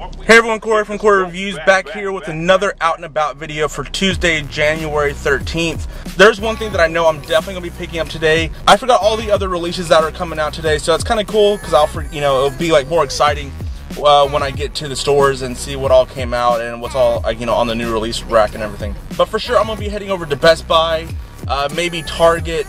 Hey everyone, Corey from CoreyReviews back here with another out and about video for Tuesday, January 13th. There's one thing that I know I'm definitely gonna be picking up today. I forgot all the other releases that are coming out today, so it's kind of cool because it'll be like more exciting when I get to the stores and see what all came out and what's all on the new release rack and everything. But for sure, I'm gonna be heading over to Best Buy, maybe Target.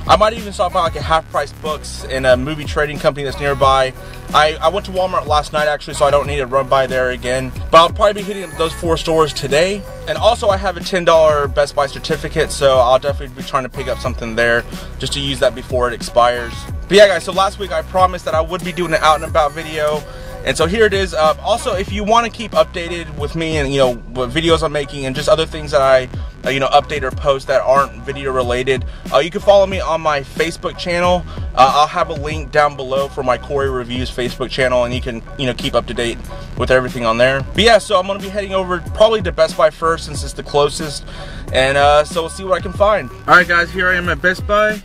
I might even stop by like a Half Price Books in a movie trading company that's nearby. I went to Walmart last night actually, so I don't need to run by there again. But I'll probably be hitting those 4 stores today. And also I have a $10 Best Buy certificate, so I'll definitely be trying to pick up something there just to use that before it expires. But yeah guys, so last week I promised that I would be doing an out and about video. And so here it is. Also, if you want to keep updated with me and what videos I'm making and just other things that I update or post that aren't video related, you can follow me on my Facebook channel. I'll have a link down below for my CoreyReviews Facebook channel, and you can keep up to date with everything on there. But yeah, so I'm gonna be heading over probably to Best Buy first since it's the closest, and so we'll see what I can find. All right, guys, here I am at Best Buy,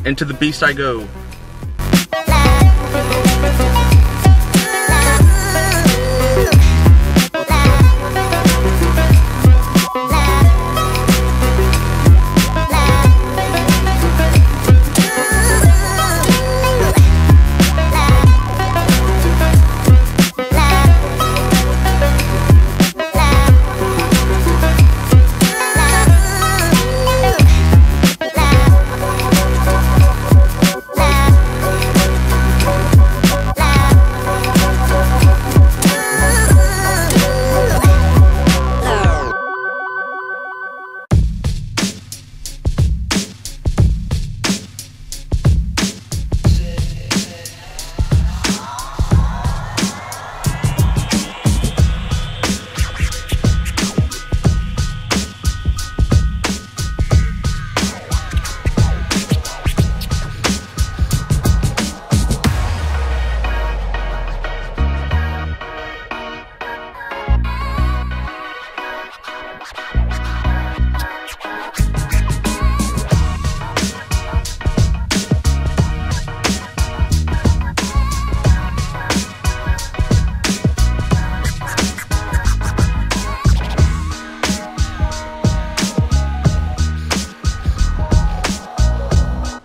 and to the beast I go.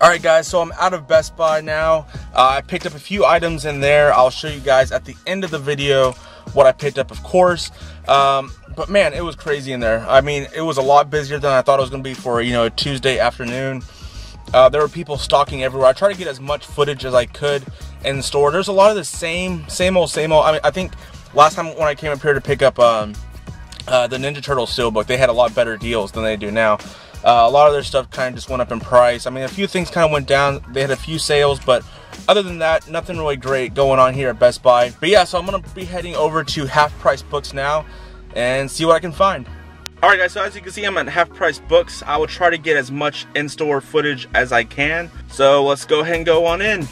Alright guys, so I'm out of Best Buy now. I picked up a few items in there. I'll show you guys at the end of the video what I picked up, of course. But man, it was crazy in there. I mean, it was a lot busier than I thought it was going to be for a Tuesday afternoon. There were people stocking everywhere. I tried to get as much footage as I could in the store. There's a lot of the same old. I mean, I think last time when I came up here to pick up the Ninja Turtles Steelbook, they had a lot better deals than they do now. A lot of their stuff kind of just went up in price. I mean, a few things kind of went down. They had a few sales, but other than that, nothing really great going on here at Best Buy. But yeah, so I'm going to be heading over to Half Price Books now and see what I can find. Alright guys, so as you can see, I'm at Half Price Books. I will try to get as much in-store footage as I can. So let's go ahead and go on in.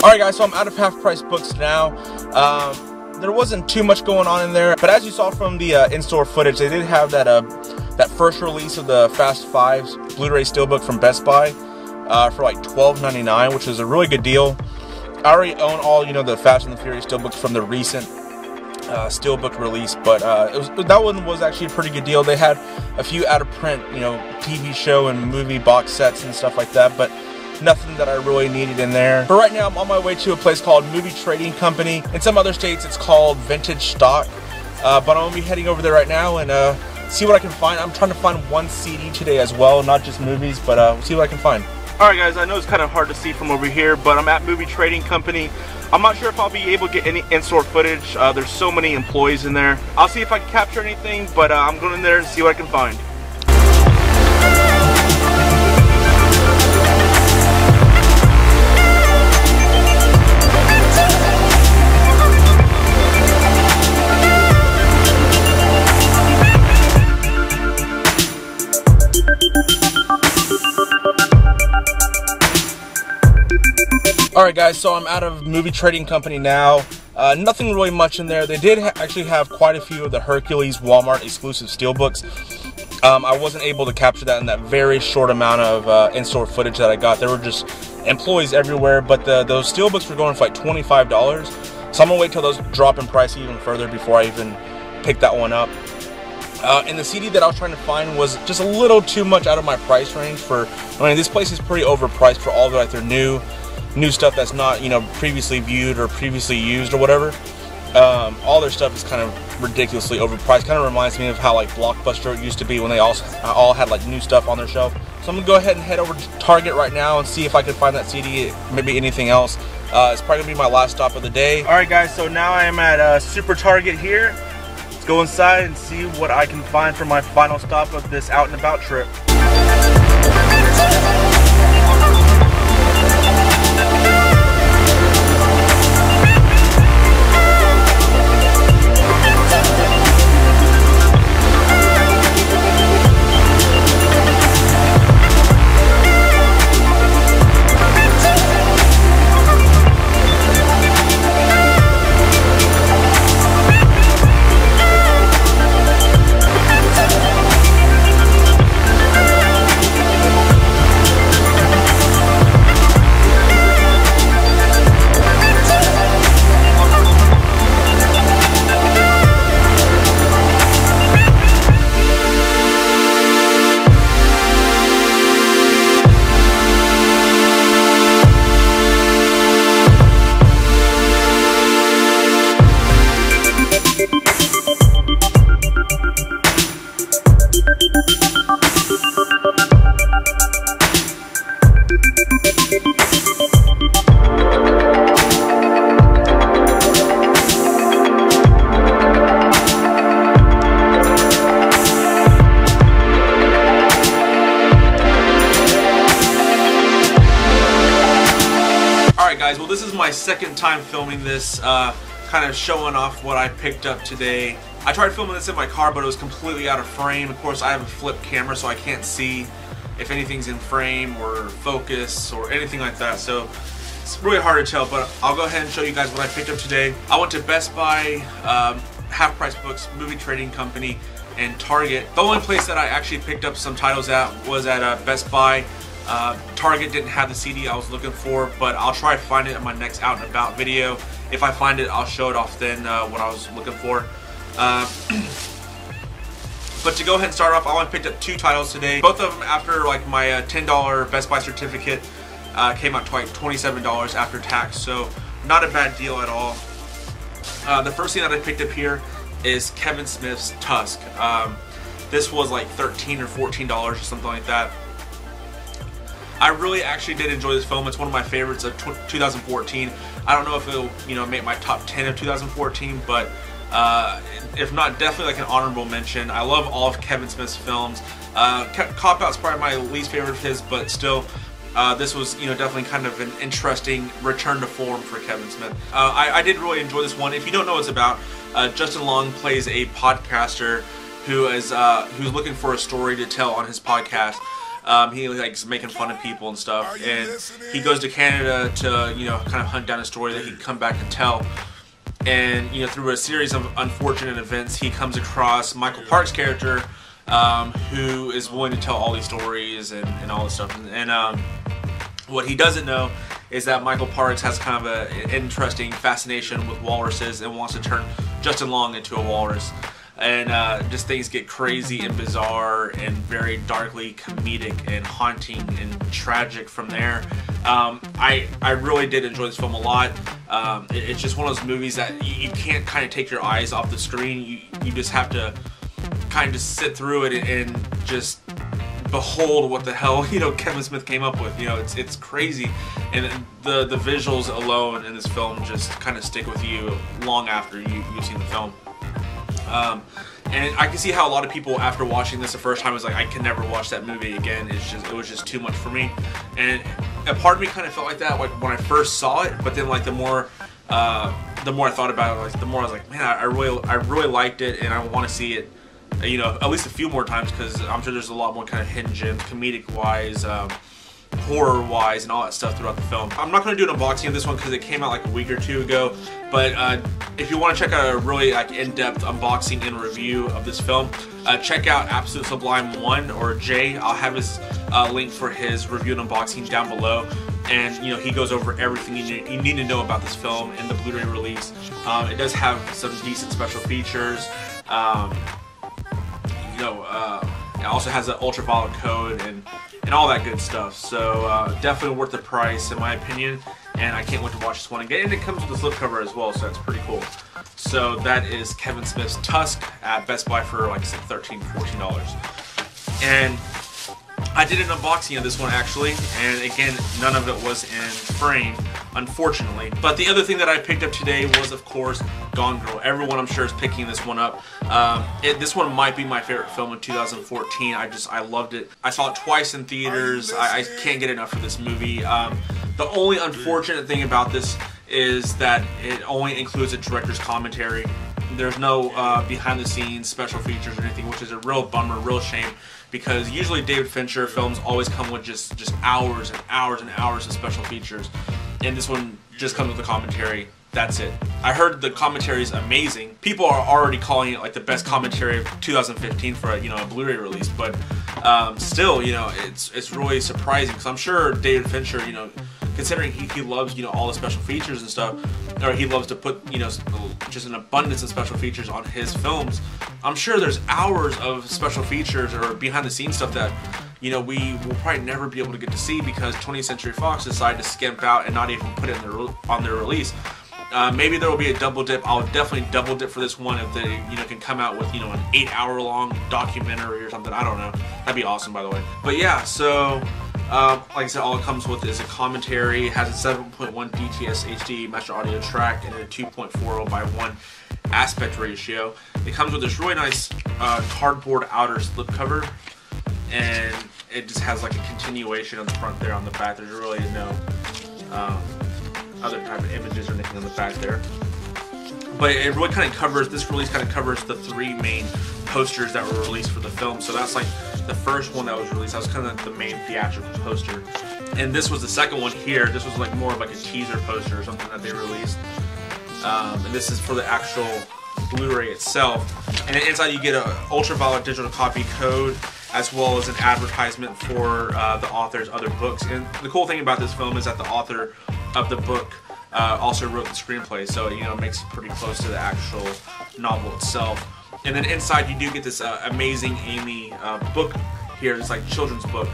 Alright guys, so I'm out of Half Price Books now. There wasn't too much going on in there, but as you saw from the in-store footage, they did have that first release of the Fast Fives Blu-ray Steelbook from Best Buy for like $12.99, which is a really good deal. I already own all, the Fast and the Furious Steelbooks from the recent steelbook release, but that one was actually a pretty good deal. They had a few out of print, TV show and movie box sets and stuff like that, but nothing that I really needed in there. But right now I'm on my way to a place called Movie Trading Company. In some other states it's called Vintage Stock, but I'm gonna be heading over there right now and see what I can find. I'm trying to find one CD today as well, not just movies, but we'll see what I can find. Alright guys, I know it's kind of hard to see from over here, but I'm at Movie Trading Company. I'm not sure if I'll be able to get any in-store footage. There's so many employees in there. I'll see if I can capture anything, but I'm going in there and see what I can find. Alright guys, so I'm out of Movie Trading Company now. Nothing really much in there. They did actually have quite a few of the Hercules Walmart exclusive steelbooks. I wasn't able to capture that in that very short amount of in-store footage that I got. There were just employees everywhere, but those steelbooks were going for like $25. So I'm going to wait till those drop in price even further before I even pick that one up. And the CD that I was trying to find was just a little too much out of my price range for, this place is pretty overpriced for all of their new stuff that's not, previously viewed or previously used or whatever. All their stuff is kind of ridiculously overpriced. Kind of reminds me of how like Blockbuster used to be when they all had like new stuff on their shelf. So I'm gonna go ahead and head over to Target right now and see if I can find that CD, maybe anything else. It's probably gonna be my last stop of the day. All right guys, so now I am at Super Target here. Let's go inside and see what I can find for my final stop of this out and about trip. Well, this is my second time filming this, kind of showing off what I picked up today. I tried filming this in my car, but it was completely out of frame. Of course, I have a flip camera, so I can't see if anything's in frame or focus or anything like that. So it's really hard to tell, but I'll go ahead and show you guys what I picked up today. I went to Best Buy, Half Price Books, Movie Trading Company, and Target. The only place that I actually picked up some titles at was at Best Buy. Target didn't have the CD I was looking for, but I'll try to find it in my next out and about video. If I find it, I'll show it off then, what I was looking for. But to go ahead and start off, I only picked up 2 titles today. Both of them after like my $10 Best Buy certificate came out to like $27 after tax, so not a bad deal at all. The first thing that I picked up here is Kevin Smith's Tusk. This was like $13 or $14 or something like that. I really actually did enjoy this film. It's one of my favorites of 2014. I don't know if it'll make my top 10 of 2014, but if not, definitely like an honorable mention. I love all of Kevin Smith's films. Cop Out's probably my least favorite of his, but still, this was definitely kind of an interesting return to form for Kevin Smith. I did really enjoy this one. If you don't know what it's about, Justin Long plays a podcaster who's looking for a story to tell on his podcast. He likes making fun of people and stuff, and he goes to Canada to kind of hunt down a story that he can come back and tell. And through a series of unfortunate events, he comes across Michael Park's character, who is willing to tell all these stories and all this stuff. And what he doesn't know is that Michael Parks has kind of an interesting fascination with walruses and wants to turn Justin Long into a walrus. And just things get crazy and bizarre and very darkly comedic and haunting and tragic from there. I really did enjoy this film a lot. It's just one of those movies that you can't kind of take your eyes off the screen. You just have to kind of just sit through it and just behold what the hell Kevin Smith came up with. It's crazy, and the visuals alone in this film just kind of stick with you long after you've seen the film. And I can see how a lot of people after watching this the first time was like, I can never watch that movie again. It was just too much for me. And a part of me kind of felt like that like when I first saw it, but then like the more I thought about it, like the more I was like, man, I really liked it, and I want to see it at least a few more times, because I'm sure there's a lot more kind of hidden gems, comedic wise, horror wise, and all that stuff throughout the film. I'm not going to do an unboxing of this one because it came out like a week or two ago, but if you want to check out a really like in-depth unboxing and review of this film, check out Absolute Sublime 1 or Jay. I'll have his link for his review and unboxing down below, and he goes over everything you need to know about this film in the Blu-ray release. It does have some decent special features. It also has an ultraviolet code and all that good stuff. So definitely worth the price in my opinion, and I can't wait to watch this one again. And it comes with a slipcover as well, so that's pretty cool. So that is Kevin Smith's Tusk at Best Buy for like $13, $14. And I did an unboxing of this one actually, and again, none of it was in frame, unfortunately. But the other thing that I picked up today was, of course, Gone Girl. Everyone, I'm sure, is picking this one up. This one might be my favorite film of 2014. I loved it. I saw it twice in theaters. I can't get enough of this movie. The only unfortunate thing about this is that it only includes a director's commentary. There's no behind-the-scenes special features or anything, which is a real bummer, real shame, because usually David Fincher films always come with just hours and hours and hours of special features, and this one just comes with a commentary. That's it. I heard the commentary is amazing. People are already calling it like the best commentary of 2015 for a Blu-ray release, but still, it's really surprising, because I'm sure David Fincher, considering he loves all the special features and stuff, or he loves to put just an abundance of special features on his films. I'm sure there's hours of special features or behind the scenes stuff that we will probably never be able to get to see, because 20th Century Fox decided to skimp out and not even put it on their release. Maybe there will be a double dip. I'll definitely double dip for this one if they can come out with an 8-hour long documentary or something. I don't know. That'd be awesome, by the way. But yeah, so like I said, all it comes with is a commentary. It has a 7.1 DTS HD master audio track and a 2.40:1 aspect ratio. It comes with this really nice cardboard outer slipcover, and it just has like a continuation on the front there. On the back, there's really no other type of images or anything on the back there. But it really kind of covers, this release kind of covers the 3 main posters that were released for the film. So that's like the first one that was released. That was kind of like the main theatrical poster. And this was the second one here. This was like more of like a teaser poster or something that they released. And this is for the actual Blu-ray itself. And then inside you get an ultraviolet digital copy code, as well as an advertisement for the author's other books. And the cool thing about this film is that the author of the book also wrote the screenplay, so it makes it pretty close to the actual novel itself. And then inside you do get this Amazing Amy book here. It's like children's book,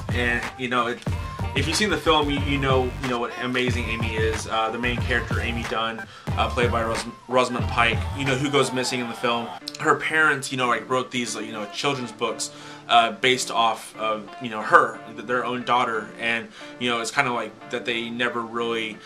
and if you've seen the film, you know what Amazing Amy is. The main character, Amy Dunn, played by Rosamund Pike, who goes missing in the film. Her parents, wrote these, children's books based off of, her, their own daughter, and it's kind of like that they never really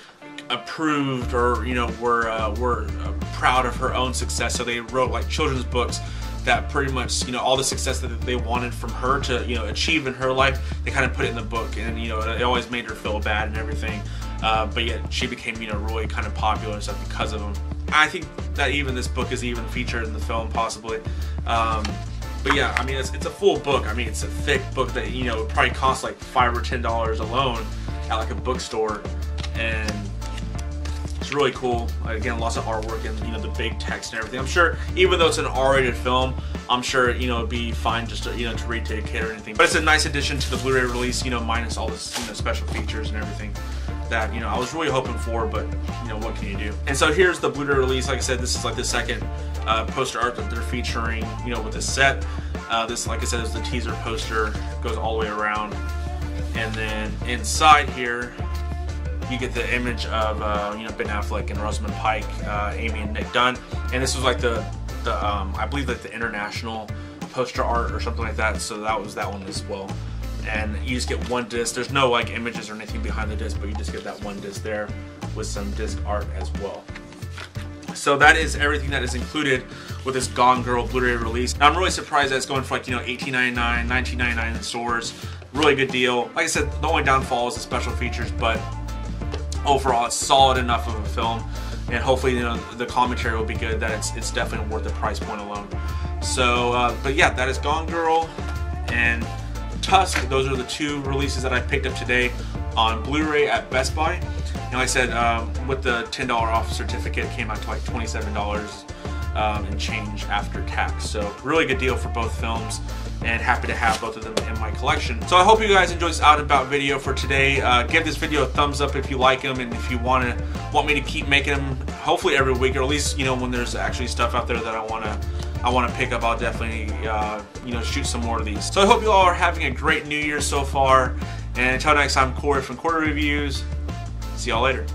approved or were proud of her own success, so they wrote like children's books that pretty much all the success that they wanted from her to achieve in her life, they kind of put it in the book, and it always made her feel bad and everything, but yet she became really kind of popular and stuff because of them. I think that even this book is even featured in the film possibly. But yeah, I mean, it's a full book. I mean, it's a thick book that would probably cost like $5 or $10 alone at like a bookstore, and it's really cool. Again, lots of artwork and the big text and everything. I'm sure, even though it's an R-rated film, I'm sure it'd be fine just to to read to a kid or anything. But it's a nice addition to the Blu-ray release, minus all this special features and everything. that, you know, I was really hoping for, but you know, what can you do? And so here's the Blu-ray release. Like I said, this is like the second poster art that they're featuring, you know, with this set. This, like I said, is the teaser poster, goes all the way around, and then inside here you get the image of you know, Ben Affleck and Rosamund Pike, Amy and Nick Dunn, and this was like the I believe like the international poster art or something like that. So that was that one as well. And you just get one disc. There's no like images or anything behind the disc, but you just get that one disc there with some disc art as well. So that is everything that is included with this Gone Girl Blu-ray release. Now, I'm really surprised that it's going for like, you know, $18.99, $19.99 in stores. Really good deal. Like I said, the only downfall is the special features, but overall it's solid enough of a film, and hopefully, you know, the commentary will be good, that it's definitely worth the price point alone. So but yeah, that is Gone Girl and Tusk. Those are the two releases that I picked up today on Blu-ray at Best Buy. And like I said, with the $10 off certificate, it came out to like $27 and change after tax. So really good deal for both films, and happy to have both of them in my collection. So I hope you guys enjoyed this out and about video for today. Give this video a thumbs up if you like them, and if you want me to keep making them, hopefully every week, or at least, you know, when there's actually stuff out there that I want to pick up, I'll definitely you know, shoot some more of these. So I hope you all are having a great New Year so far, and until next time, Corey from CoreyReviews. See y'all later.